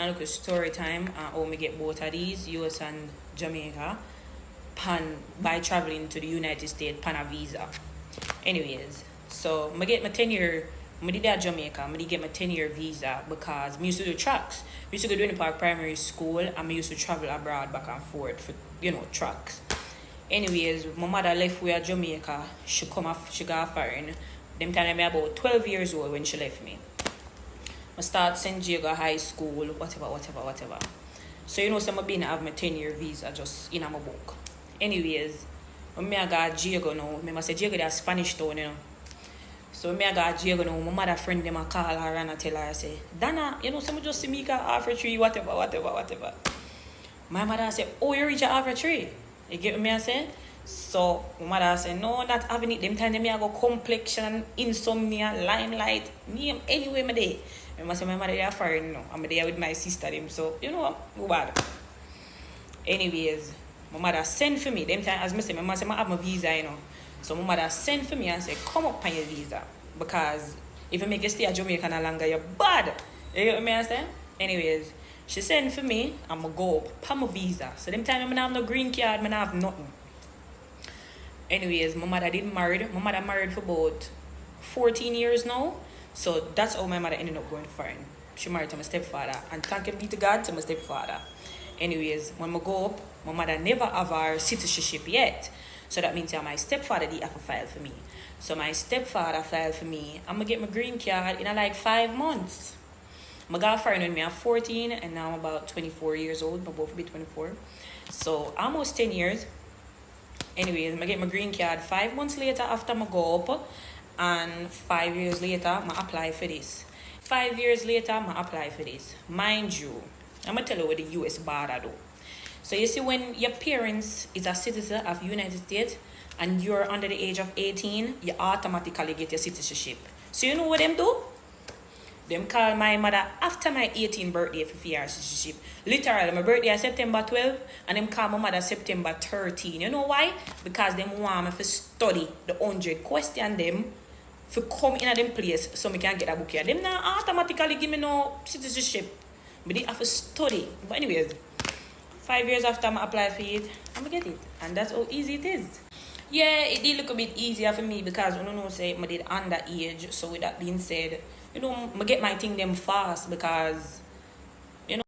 my look story time and how me get both of these, US and Jamaica, by traveling to the United States pan a visa. Anyways, so I get my 10-year, I did that Jamaica, I did get my 10-year visa because I used to do tracks. I used to go to Dwayne Park Primary School and I used to travel abroad back and forth for, tracks. Anyways, my mother left with Jamaica, she got foreign. Them time I about 12 years old when she left me. I start St. Diego High School, whatever. So so I been have my 10-year visa just in my book. Anyways, when I got Diego now, I say Diego is Spanish town, So when I got Diego now, my mother friend them a call her and I tell her, I say, Dana, some just see me got offer tree, whatever. My mother say, oh, you reach offer tree. You get me I say? So my mother say, no, not having it. Them time I go complexion, insomnia, limelight, name anyway my day. I say my mother they are foreign now. I'm there with my sister them. So go bad. Anyways, my mother send for me. Them time as I say, my mother say I have my visa, So my mother send for me and say, come up on your visa. Because if you make you stay at Jamaica no longer, you're bad. You get me I say? Anyways, she send for me, I'm going to go up on my visa. So them time I don't have no green card, I don't have nothing. Anyways, my mother didn't marry. My mother married for about 14 years now. So that's how my mother ended up going foreign. She married to my stepfather. And thank you be to God to my stepfather. Anyways, when I go up, my mother never have her citizenship yet. So that means my stepfather did have a file for me. So my stepfather filed for me. I'm going to get my green card in like 5 months. I got foreign when I was 14 and now I'm about 24 years old. My both be 24. So almost 10 years. Anyways, I get my green card 5 months later after I go up. And 5 years later, I apply for this. 5 years later, I apply for this. Mind you, I'm going to tell you what the US border do. So you see, when your parents is a citizen of the United States and you're under the age of 18, you automatically get your citizenship. So you know what them do? Them call my mother after my 18th birthday for your citizenship. Literally, my birthday is September 12 and them call my mother September 13. You know why? Because them want me to study the 100 question them for come in a them place so me can get a book here. Them not automatically give me no citizenship. But they have to study. But anyways, 5 years after I apply for it, I'm going to get it. And that's how easy it is. Yeah, it did look a bit easier for me because I don't know, say, I did underage. So with that being said, I get my thing them fast because